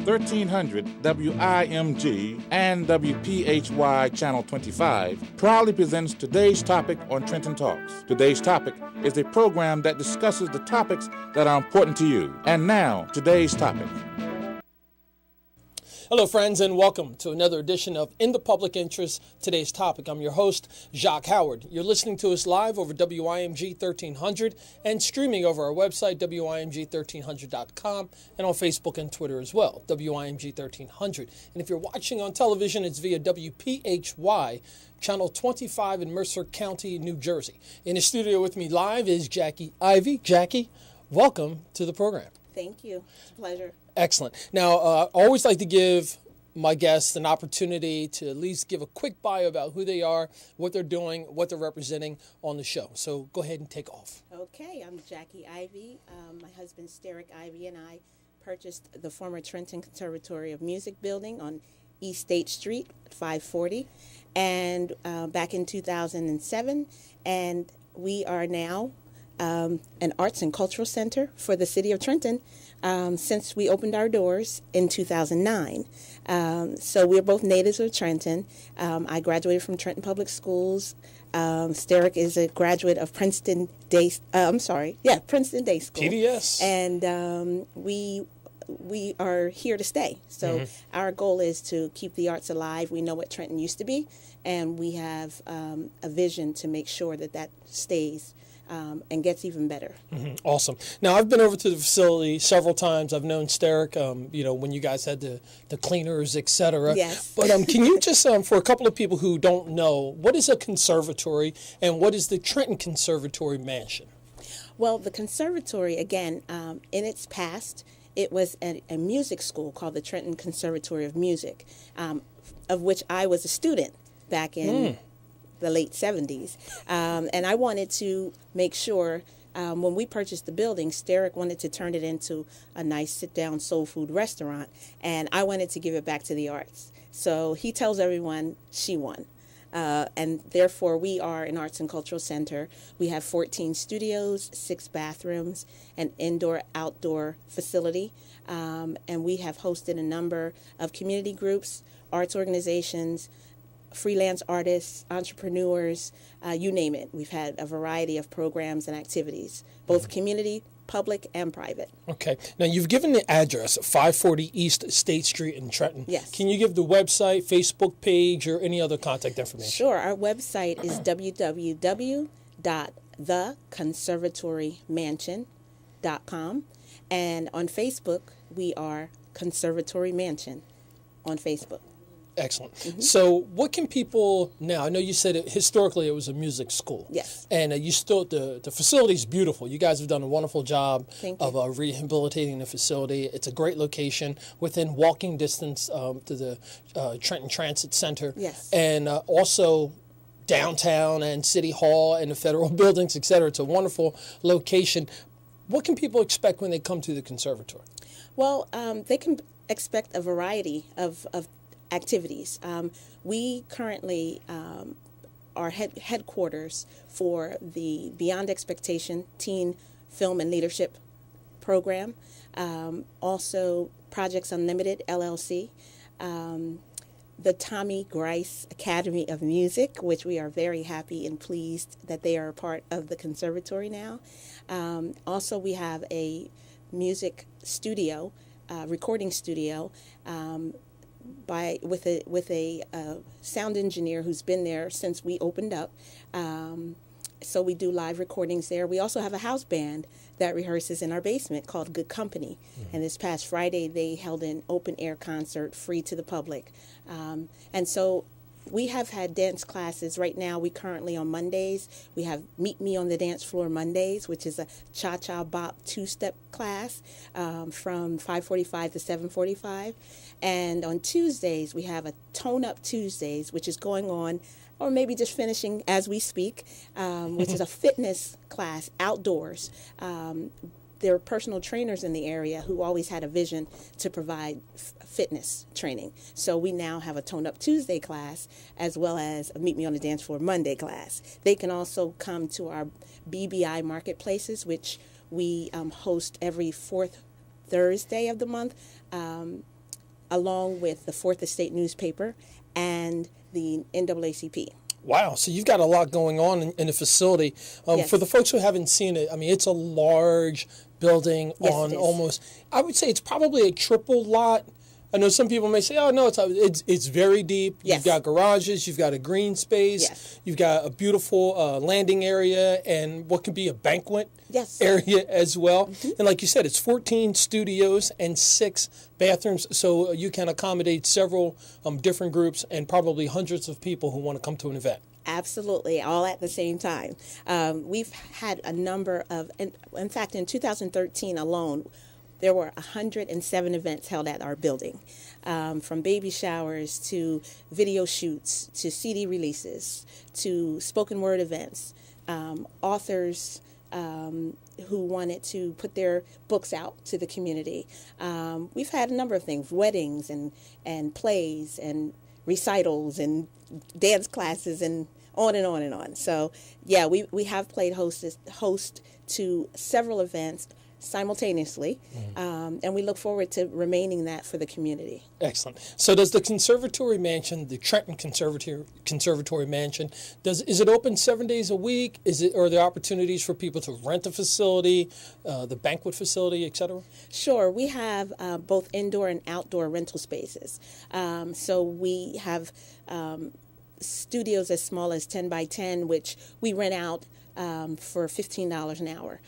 1300 WIMG and WPHY Channel 25 proudly presents Today's Topic on Trenton Talks. Today's Topic is a program that discusses the topics that are important to you. And now, Today's Topic. Hello, friends, and welcome to another edition of In the Public Interest, Today's Topic. I'm your host, Jacque Howard. You're listening to us live over WIMG 1300 and streaming over our website, WIMG1300.com, and on Facebook and Twitter as well, WIMG 1300. And if you're watching on television, it's via WPHY, Channel 25 in Mercer County, New Jersey. In the studio with me live is Jacqui Ivey. Jacqui, welcome to the program. Thank you. It's a pleasure. Excellent. Now, I always like to give my guests an opportunity to at least give a quick bio about who they are, what they're doing, what they're representing on the show. So go ahead and take off. Okay, I'm Jacqui Ivey. My husband, R.E.A.C.H, Ivey, and I purchased the former Trenton Conservatory of Music building on East State Street, 540, and back in 2007. And we are now an arts and cultural center for the city of Trenton since we opened our doors in 2009. So we're both natives of Trenton. I graduated from Trenton Public Schools. R.E.A.C.H is a graduate of Princeton Day School. PDS. And we are here to stay. So our goal is to keep the arts alive. We know what Trenton used to be, and we have a vision to make sure that that stays and gets even better. Awesome. Now, I've been over to the facility several times. I've known R.E.A.C.H, when you guys had the cleaners, et cetera. Yes. But can you just, for a couple of people who don't know, what is a conservatory and what is the Trenton Conservatory Mansion? Well, the conservatory, again, in its past, it was a music school called the Trenton Conservatory of Music, of which I was a student back in the late 70s. And I wanted to make sure, when we purchased the building, R.E.A.C.H wanted to turn it into a nice sit-down soul food restaurant, and I wanted to give it back to the arts. So he tells everyone she won. And therefore, we are an arts and cultural center. We have 14 studios, 6 bathrooms, an indoor-outdoor facility, and we have hosted a number of community groups, arts organizations, freelance artists, entrepreneurs, you name it. We've had a variety of programs and activities, both community, public, and private. Okay. Now, you've given the address, 540 East State Street in Trenton. Yes. Can you give the website, Facebook page, or any other contact information? Sure. Our website is www.theconservatorymansion.com. And on Facebook, we are Conservatory Mansion on Facebook. Excellent. So what can people now, I know you said historically it was a music school. Yes. And you still, the facility is beautiful. You guys have done a wonderful job of rehabilitating the facility. It's a great location within walking distance to the Trenton Transit Center. Yes. And also downtown and City Hall and the federal buildings, et cetera. It's a wonderful location. What can people expect when they come to the conservatory? Well, they can expect a variety of activities. We currently are headquarters for the Beyond Expectation Teen Film and Leadership Program, also Projects Unlimited, LLC, the Tommy Grice Academy of Music, which we are very happy and pleased that they are a part of the conservatory now. Also, we have a music studio, recording studio, with a sound engineer who's been there since we opened up. So we do live recordings there. We also have a house band that rehearses in our basement called Good Company. And this past Friday, they held an open-air concert free to the public. And so we have had dance classes. Right now, we currently on Mondays, we have Meet Me on the Dance Floor Mondays, which is a cha-cha bop two-step class from 5:45 to 7:45. And on Tuesdays, we have a Tone Up Tuesdays, which is going on, or maybe just finishing as we speak, which is a fitness class outdoors. There are personal trainers in the area who always had a vision to provide fitness training. So we now have a Tone Up Tuesday class as well as a Meet Me on the Dance Floor Monday class. They can also come to our BBI marketplaces, which we host every fourth Thursday of the month, along with the Fourth Estate newspaper and the NAACP. Wow, so you've got a lot going on in the facility. Yes. For the folks who haven't seen it, I mean, it's a large building Yes, on it is. almost, I would say it's probably a triple lot. I know some people may say, oh, no, it's very deep. Yes. You've got garages, you've got a green space, Yes. you've got a beautiful landing area and what could be a banquet Yes. area as well. And like you said, it's 14 studios and 6 bathrooms, so you can accommodate several different groups and probably hundreds of people who want to come to an event. Absolutely, all at the same time. We've had a number of, in fact, in 2013 alone, there were 107 events held at our building, from baby showers to video shoots to CD releases to spoken word events, authors who wanted to put their books out to the community. We've had a number of things, weddings and plays and recitals and dance classes and on and on and on. So, yeah, we have played host to several events simultaneously, and we look forward to remaining that for the community. Excellent. So does the Conservatory Mansion, the Trenton Conservatory Mansion, is it open 7 days a week? Are there opportunities for people to rent the facility, the banquet facility, et cetera? Sure. We have both indoor and outdoor rental spaces. So we have studios as small as 10 by 10, which we rent out for $15 an hour.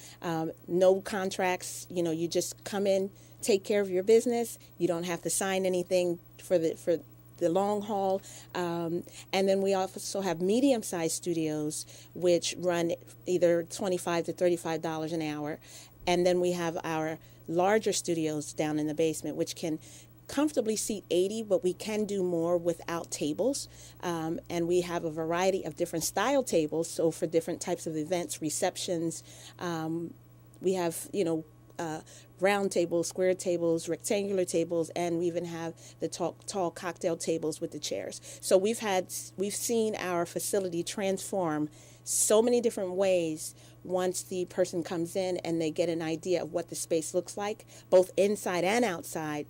No contracts, you just come in, take care of your business. You don't have to sign anything for the long haul. And then we also have medium-sized studios, which run either $25 to $35 an hour. And then we have our larger studios down in the basement, which can comfortably seat 80, but we can do more without tables. And we have a variety of different style tables. So for different types of events, receptions, we have, round tables, square tables, rectangular tables, and we even have the tall cocktail tables with the chairs. So we've seen our facility transform so many different ways once the person comes in and they get an idea of what the space looks like, both inside and outside.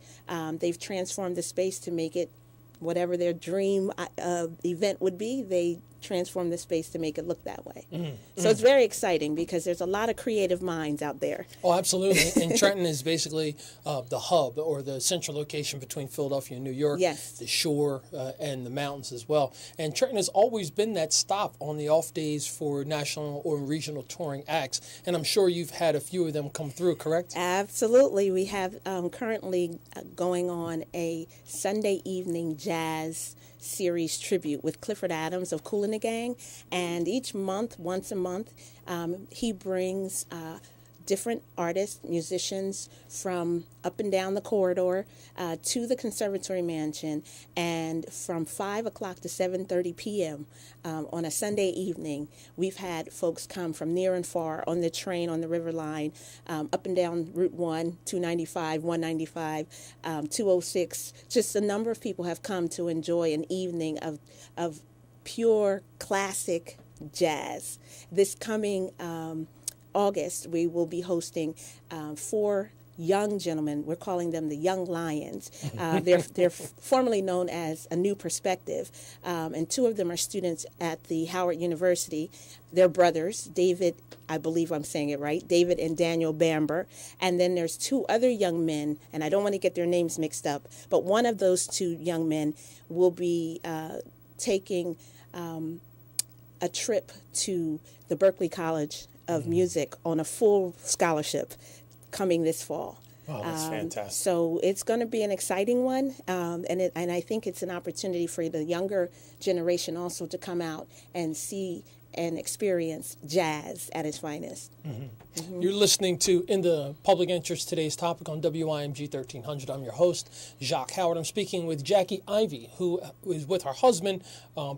They've transformed the space to make it whatever their dream event would be. They transform the space to make it look that way. So it's very exciting because there's a lot of creative minds out there. Oh, absolutely. And Trenton is basically the hub or the central location between Philadelphia and New York, Yes. the shore and the mountains as well. And Trenton has always been that stop on the off days for national or regional touring acts. And I'm sure you've had a few of them come through, correct? Absolutely. We have currently going on a Sunday evening jazz series tribute with Clifford Adams of Kool and the Gang. And each month, once a month, he brings different artists, musicians from up and down the corridor to the Conservatory Mansion, and from 5 o'clock to 7:30 p.m. On a Sunday evening, we've had folks come from near and far on the train, on the River Line, up and down Route 1, 295, 195, 206. Just a number of people have come to enjoy an evening of pure classic jazz. This coming August, we will be hosting 4 young gentlemen. We're calling them the Young Lions. They're formerly known as A New Perspective, and 2 of them are students at the Howard University. They're brothers, David, I believe I'm saying it right, David and Daniel Bamber. And then there's 2 other young men, and I don't want to get their names mixed up, but one of those 2 young men will be taking a trip to the Berklee College of Music on a full scholarship coming this fall. Oh, that's fantastic. So it's going to be an exciting one, and I think it's an opportunity for the younger generation also to come out and see and experience jazz at its finest. You're listening to In the Public Interest, today's topic on WIMG 1300. I'm your host, Jacque Howard. I'm speaking with Jacqui Ivey, who is with her husband,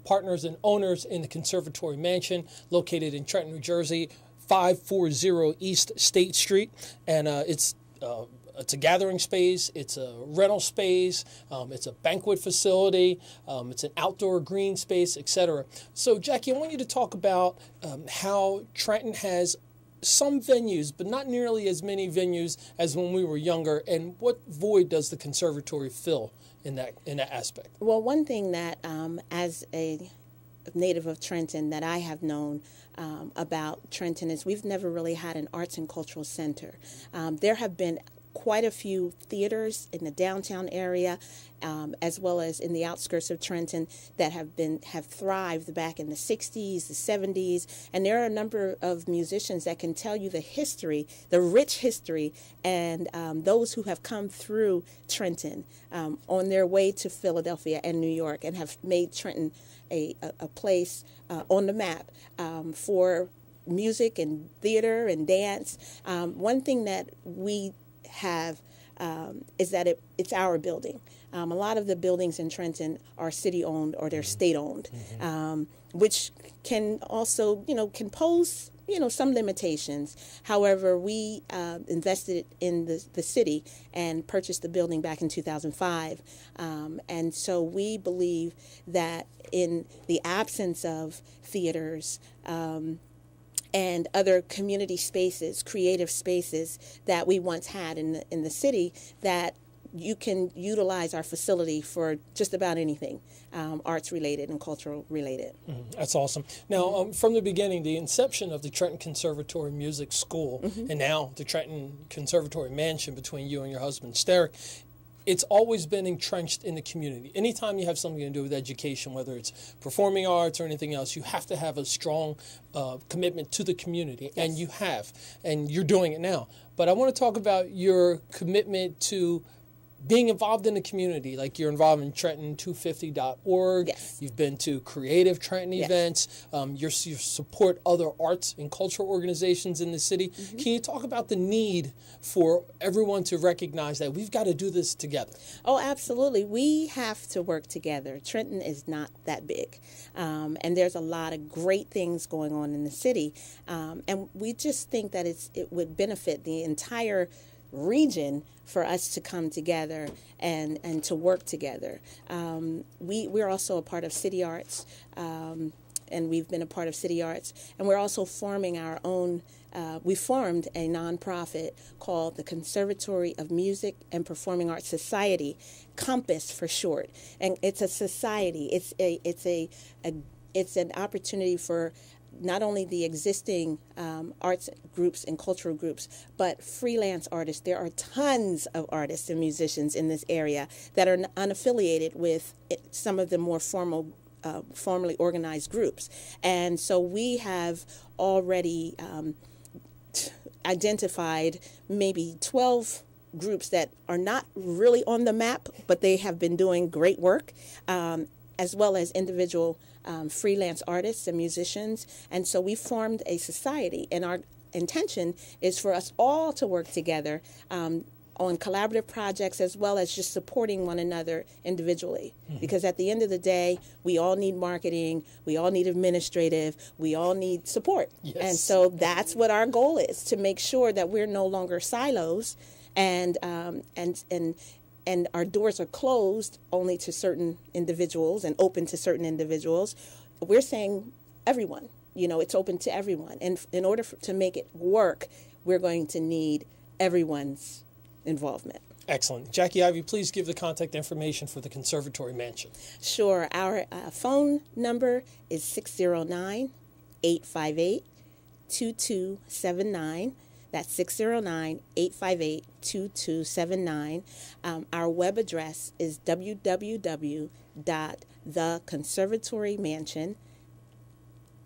partners and owners in the Conservatory Mansion, located in Trenton, New Jersey, 540 East State Street. And it's a gathering space, it's a rental space, it's a banquet facility, it's an outdoor green space, etc. So, Jacqui, I want you to talk about how Trenton has some venues, but not nearly as many venues as when we were younger. And what void does the conservatory fill in that aspect? Well, one thing that as a native of Trenton that I have known about Trenton is we've never really had an arts and cultural center. There have been quite a few theaters in the downtown area, as well as in the outskirts of Trenton, that have thrived back in the 60s, the 70s, and there are a number of musicians that can tell you the history, the rich history, and those who have come through Trenton on their way to Philadelphia and New York and have made Trenton a place on the map for music and theater and dance. One thing that we have is that it's our building. A lot of the buildings in Trenton are city-owned or they're state-owned, which can also, can pose, some limitations. However, we invested in the city and purchased the building back in 2005. And so we believe that in the absence of theaters, and other community spaces, creative spaces that we once had in the city, that you can utilize our facility for just about anything, arts related and cultural related. That's awesome. Now, from the beginning, the inception of the Trenton Conservatory Music School, and now the Trenton Conservatory Mansion between you and your husband, Steric, it's always been entrenched in the community. Anytime you have something to do with education, whether it's performing arts or anything else, you have to have a strong commitment to the community, Yes. and you have, and you're doing it now. But I want to talk about your commitment to being involved in the community, like you're involved in Trenton250.org. Yes. You've been to Creative Trenton Yes. events. You support other arts and cultural organizations in the city. Can you talk about the need for everyone to recognize that we've got to do this together? Oh, absolutely. We have to work together. Trenton is not that big. And there's a lot of great things going on in the city. And we just think that it would benefit the entire region for us to come together and to work together. We're also a part of City Arts, and we've been a part of City Arts, and we're also forming our own. We formed a nonprofit called the Conservatory of Music and Performing Arts Society, COMPAS for short, and it's a society. It's an opportunity for not only the existing arts groups and cultural groups, but freelance artists. There are tons of artists and musicians in this area that are unaffiliated with some of the more formally organized groups. And so we have already identified maybe 12 groups that are not really on the map, but they have been doing great work, as well as individual freelance artists and musicians. And so we formed a society, and our intention is for us all to work together on collaborative projects, as well as just supporting one another individually. Because at the end of the day, we all need marketing, we all need administrative, we all need support. Yes. And so that's what our goal is, to make sure that we're no longer silos, and our doors are closed only to certain individuals and open to certain individuals. We're saying everyone, it's open to everyone. And in order to make it work, we're going to need everyone's involvement. Excellent. Jacqui Ivey, please give the contact information for the Conservatory Mansion. Sure. Our phone number is 609-858-2279. That's 609-858-2279. Our web address is www.theconservatorymansion.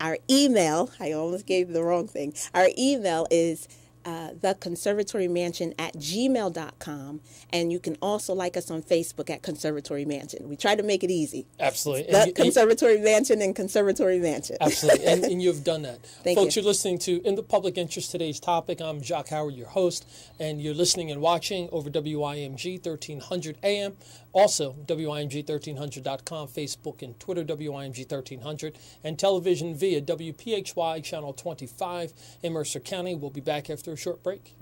Our email, I almost gave the wrong thing. Our email is theconservatorymansion@gmail.com, and you can also like us on Facebook at Conservatory Mansion. We try to make it easy. Absolutely. The Conservatory Mansion and Conservatory Mansion. Absolutely, and you've done that. Thank Folks, you. You're listening to In the Public Interest, today's topic. I'm Jacque Howard, your host, and you're listening and watching over WIMG 1300 AM, also WIMG1300.com, Facebook and Twitter, WIMG 1300, and television via WPHY Channel 25 in Mercer County. We'll be back after a short break.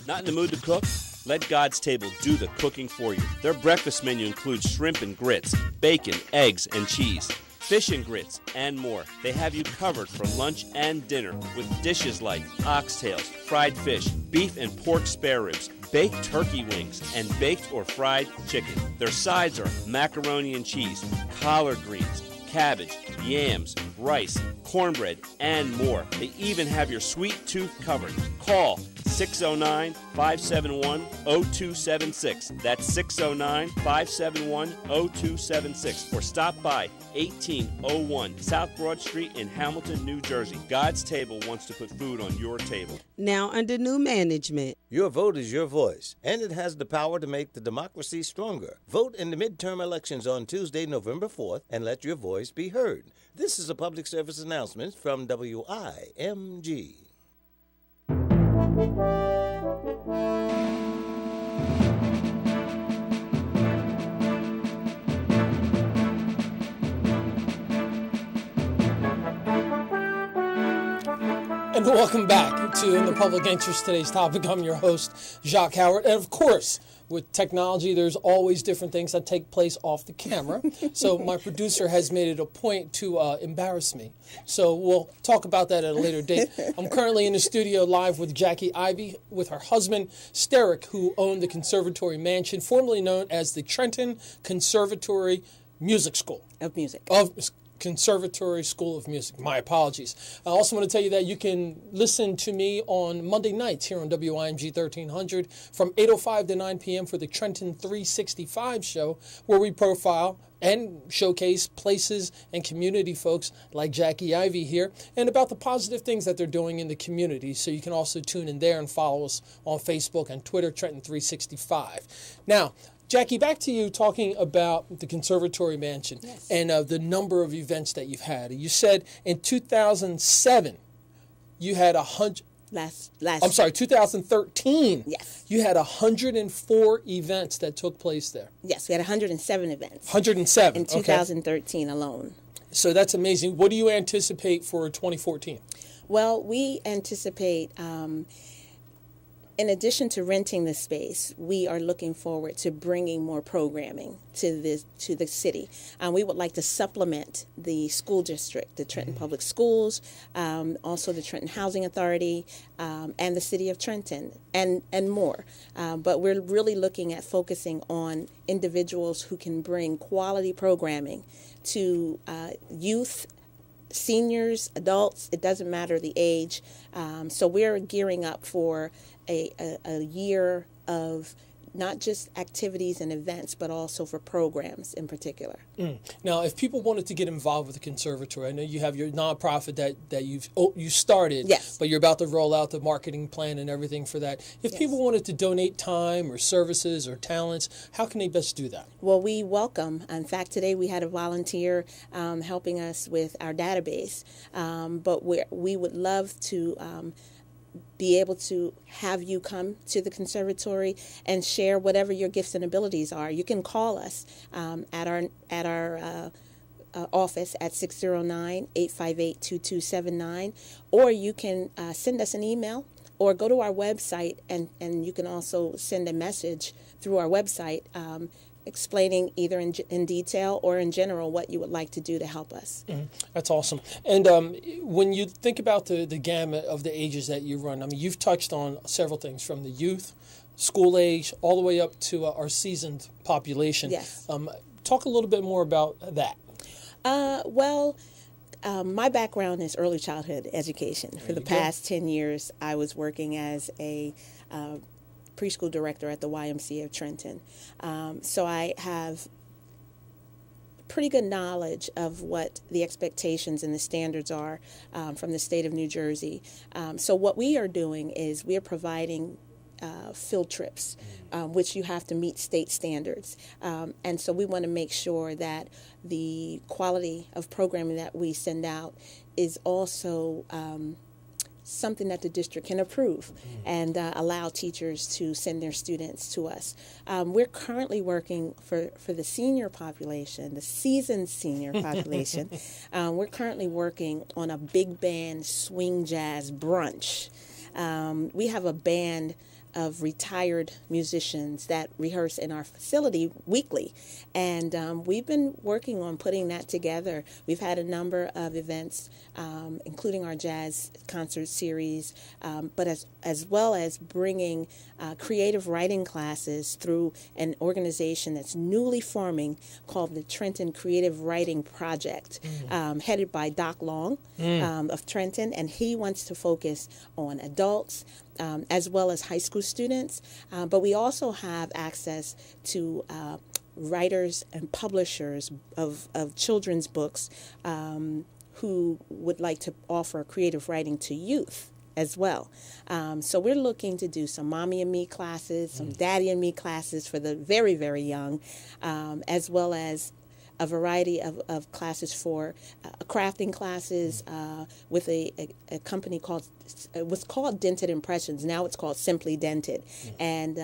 Not in the mood to cook? Let God's Table do the cooking for you. Their breakfast menu includes shrimp and grits, bacon, eggs, and cheese, fish and grits, and more. They have you covered for lunch and dinner with dishes like oxtails, fried fish, beef and pork spare ribs, baked turkey wings, and baked or fried chicken. Their sides are macaroni and cheese, collard greens, cabbage, yams, rice, cornbread, and more. They even have your sweet tooth covered. Call 609-571-0276. That's 609-571-0276. Or stop by 1801 South Broad Street in Hamilton, New Jersey. God's Table wants to put food on your table. Now under new management. Your vote is your voice, and it has the power to make the democracy stronger. Vote in the midterm elections on Tuesday, November 4th, and let your voice be heard. This is a public service announcement from WIMG. And welcome back to In the Public Interest. Today's topic. I'm your host, Jacque Howard. And of course, with technology, there's always different things that take place off the camera. So my producer has made it a point to embarrass me. So we'll talk about that at a later date. I'm currently in the studio live with Jacqui Ivey, with her husband, Steric, who owned the Conservatory Mansion, formerly known as the Trenton Conservatory Music School. Of music. Conservatory School of Music. My apologies. I also want to tell you that you can listen to me on Monday nights here on WIMG 1300 from 8:05 to 9 p.m. for the Trenton 365 show, where we profile and showcase places and community folks like Jacqui Ivey here, and about the positive things that they're doing in the community. So you can also tune in there and follow us on Facebook and Twitter, Trenton 365. Now, Jacqui, back to you talking about the Conservatory Mansion. Yes. And the number of events that you've had. You said in 2007 you had 2013. Yes. You had 104 events that took place there. Yes, we had 107 events. 107 in 2013 alone. So that's amazing. What do you anticipate for 2014? Well, we anticipate, in addition to renting the space, we are looking forward to bringing more programming to the city. We would like to supplement the school district, the Trenton Public Schools, also the Trenton Housing Authority, and the city of Trenton, and more. But we're really looking at focusing on individuals who can bring quality programming to youth, seniors, adults. It doesn't matter the age. So we're gearing up for a year of not just activities and events, but also for programs in particular. Now, if people wanted to get involved with the conservatory, I know you have your nonprofit that you started, yes, but you're about to roll out the marketing plan and everything for that. If people wanted to donate time or services or talents, how can they best do that? Well, we welcome. In fact, today we had a volunteer helping us with our database, but we would love to be able to have you come to the conservatory and share whatever your gifts and abilities are. You can call us at our office at 609-858-2279, or you can send us an email or go to our website, and you can also send a message through our website explaining either in detail or in general what you would like to do to help us. That's awesome. And when you think about the gamut of the ages that you run, I mean, you've touched on several things, from the youth, school age, all the way up to our seasoned population. Yes. Talk a little bit more about that. My background is early childhood education. For the past 10 years, I was working as a preschool director at the YMCA of Trenton. So I have pretty good knowledge of what the expectations and the standards are from the state of New Jersey. So what we are doing is we are providing field trips, which you have to meet state standards. And so we want to make sure that the quality of programming that we send out is also something that the district can approve and allow teachers to send their students to us. We're currently working for the senior population, the seasoned senior population. We're currently working on a big band swing jazz brunch. We have a band of retired musicians that rehearse in our facility weekly. And we've been working on putting that together. We've had a number of events, including our jazz concert series, but as well as bringing creative writing classes through an organization that's newly forming called the Trenton Creative Writing Project, headed by Doc Long of Trenton, and he wants to focus on adults as well as high school students. But we also have access to writers and publishers of children's books who would like to offer creative writing to youth as well. So we're looking to do some Mommy and Me classes, some Daddy and Me classes for the very, very young, as well as a variety of classes for crafting classes with a company called, it was called Dented Impressions. Now it's called Simply Dented. And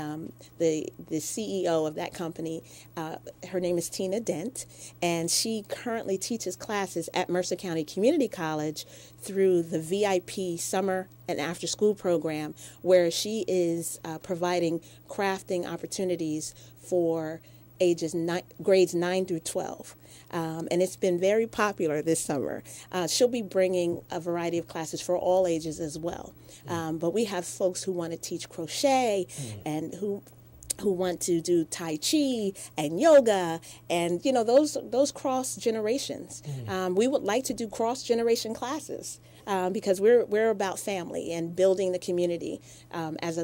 the CEO of that company, her name is Tina Dent, and she currently teaches classes at Mercer County Community College through the VIP summer and after school program, where she is providing crafting opportunities for grades 9 through 12. And it's been very popular this summer. She'll be bringing a variety of classes for all ages as well. But we have folks who want to teach crochet and who want to do Tai Chi and yoga, and those cross generations. We would like to do cross generation classes because we're about family and building the community as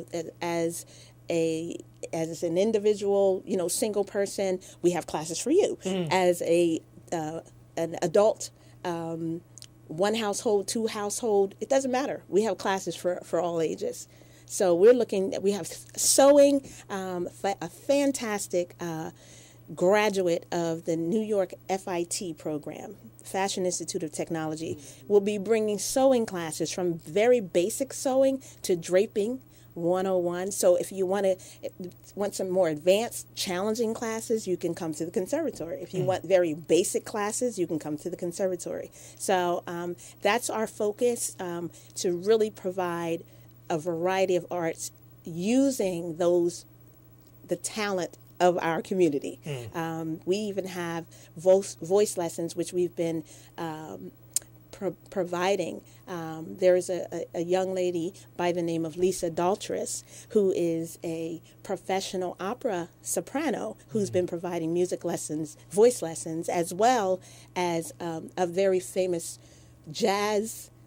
an individual, single person. We have classes for you. As an adult, one household, two household, it doesn't matter. We have classes for all ages. So we have sewing, a fantastic graduate of the New York FIT program, Fashion Institute of Technology, will be bringing sewing classes from very basic sewing to draping 101. So if you want some more advanced, challenging classes, you can come to the conservatory. If you want very basic classes, you can come to the conservatory. So that's our focus, to really provide a variety of arts using the talent of our community. We even have voice lessons, which we've been providing. There's a young lady by the name of Lisa Daltress, who is a professional opera soprano who's been providing music lessons, voice lessons, as well as a very famous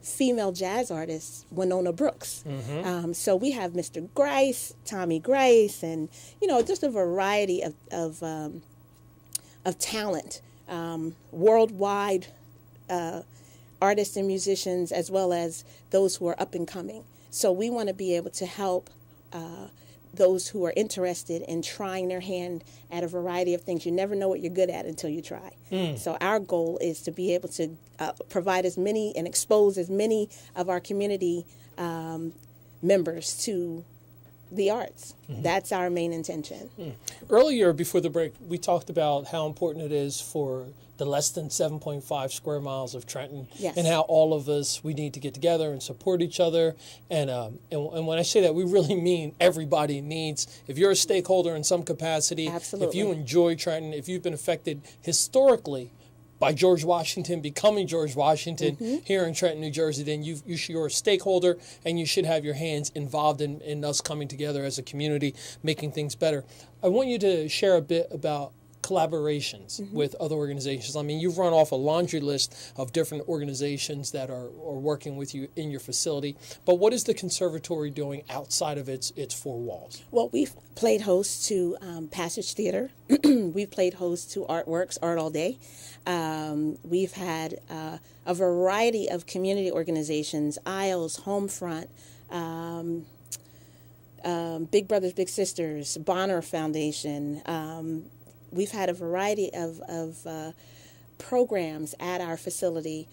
female jazz artist, Winona Brooks. So we have Mr. Grice, Tommy Grice, and just a variety of talent, worldwide artists and musicians, as well as those who are up and coming. So we want to be able to help those who are interested in trying their hand at a variety of things. You never know what you're good at until you try. So our goal is to be able to provide as many and expose as many of our community members to the arts. That's our main intention. Earlier, before the break, we talked about how important it is for the less than 7.5 square miles of Trenton, and how all of us, we need to get together and support each other. And when I say that, we really mean everybody needs. If you're a stakeholder in some capacity, Absolutely. If you enjoy Trenton, if you've been affected historically by George Washington becoming George Washington here in Trenton, New Jersey, then you're a stakeholder, and you should have your hands involved in us coming together as a community, making things better. I want you to share a bit about collaborations with other organizations. I mean, you've run off a laundry list of different organizations that are working with you in your facility, but what is the conservatory doing outside of its four walls? Well, we've played host to Passage Theater. We've played host to Artworks, Art All Day. We've had a variety of community organizations, Isles, Homefront, Big Brothers Big Sisters, Bonner Foundation. We've had a variety of programs at our facility,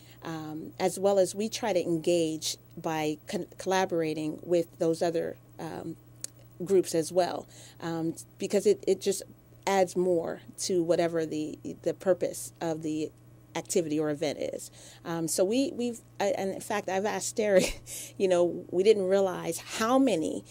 as well as we try to engage by collaborating with those other groups as well, because it just adds more to whatever the purpose of the activity or event is. So we've, and in fact, I've asked Derek, we didn't realize how many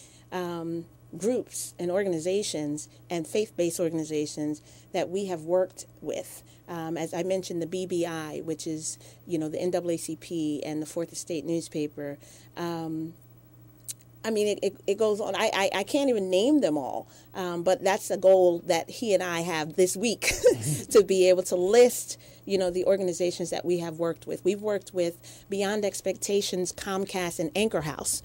groups and organizations and faith-based organizations that we have worked with. As I mentioned, the BBI, which is, the NAACP and the Fourth Estate newspaper. It goes on. I can't even name them all, but that's a goal that he and I have this week to be able to list, the organizations that we have worked with. We've worked with Beyond Expectations, Comcast, and Anchor House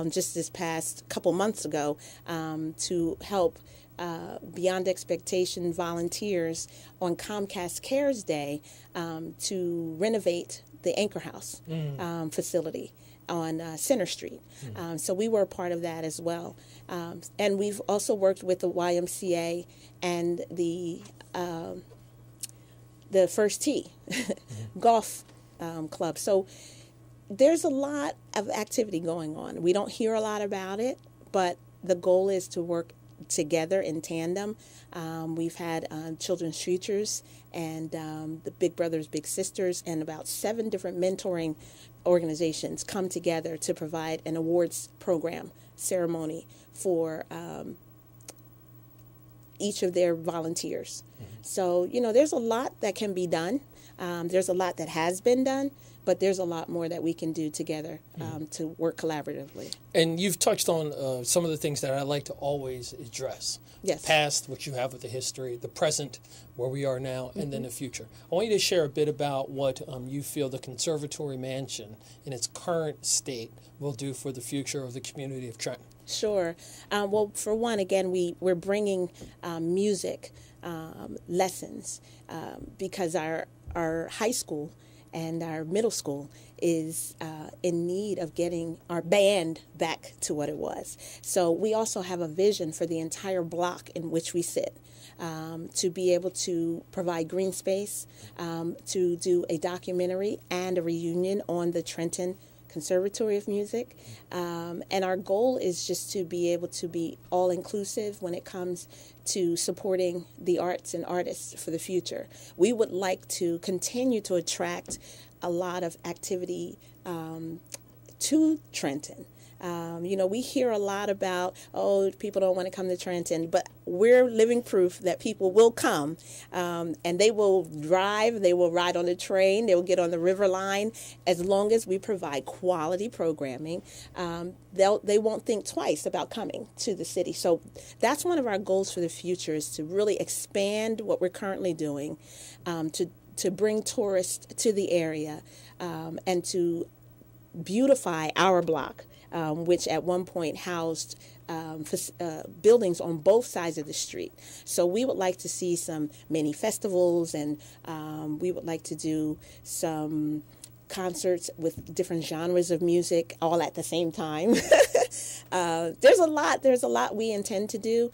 just this past couple months ago to help Beyond Expectation volunteers on Comcast Cares Day to renovate the Anchor House facility on Center Street. So we were a part of that as well. And we've also worked with the YMCA and the First Tee golf club. So there's a lot of activity going on. We don't hear a lot about it, but the goal is to work together in tandem. We've had Children's Futures and the Big Brothers Big Sisters and about 7 different mentoring organizations come together to provide an awards program ceremony for each of their volunteers. So, there's a lot that can be done. There's a lot that has been done, but there's a lot more that we can do together to work collaboratively. And you've touched on some of the things that I like to always address. Yes. The past, which you have with the history, the present, where we are now, and then the future. I want you to share a bit about what you feel the Conservatory Mansion in its current state will do for the future of the community of Trenton. Sure. Well, for one, again, we're bringing music lessons because our high school and our middle school is in need of getting our band back to what it was. So we also have a vision for the entire block in which we sit to be able to provide green space, to do a documentary and a reunion on the Trenton Conservatory of Music. And our goal is just to be able to be all-inclusive when it comes to supporting the arts and artists for the future. We would like to continue to attract a lot of activity to Trenton. We hear a lot about, people don't want to come to Trenton, but we're living proof that people will come, and they will drive, they will ride on the train, they will get on the river line. As long as we provide quality programming, they won't think twice about coming to the city. So that's one of our goals for the future, is to really expand what we're currently doing, to bring tourists to the area, and to beautify our block, which at one point housed buildings on both sides of the street. So we would like to see some mini festivals, and we would like to do some concerts with different genres of music all at the same time. There's a lot we intend to do.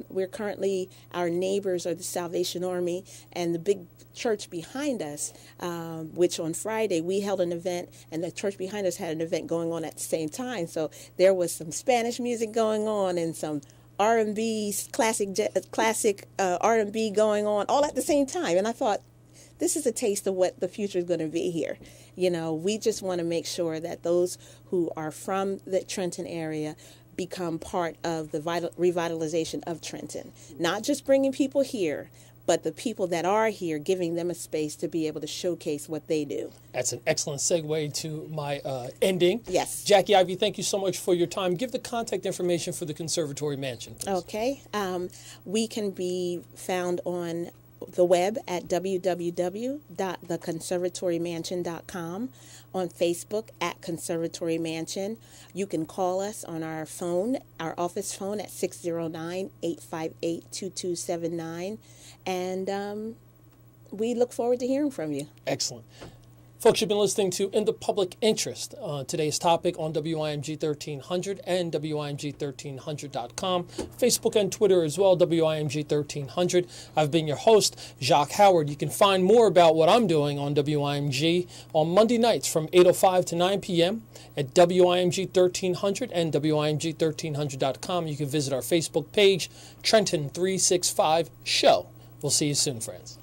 We're currently, our neighbors are the Salvation Army and the big church behind us, which on Friday we held an event, and the church behind us had an event going on at the same time. So there was some Spanish music going on and some R&B, classic R&B going on all at the same time. And I thought, this is a taste of what the future is going to be here. We just want to make sure that those who are from the Trenton area become part of the revitalization of Trenton. Not just bringing people here, but the people that are here, giving them a space to be able to showcase what they do. That's an excellent segue to my ending. Yes. Jacqui Ivey, thank you so much for your time. Give the contact information for the Conservatory Mansion, please. Okay. We can be found on the web at www.theconservatorymansion.com, on Facebook at Conservatory Mansion. You can call us on our phone, our office phone at 609-858-2279, and we look forward to hearing from you. Excellent. Folks, you've been listening to In the Public Interest, today's topic on WIMG 1300 and WIMG1300.com, Facebook and Twitter as well, WIMG 1300. I've been your host, Jacque Howard. You can find more about what I'm doing on WIMG on Monday nights from 8:05 to 9 p.m. at WIMG 1300 and WIMG1300.com. You can visit our Facebook page, Trenton 365 Show. We'll see you soon, friends.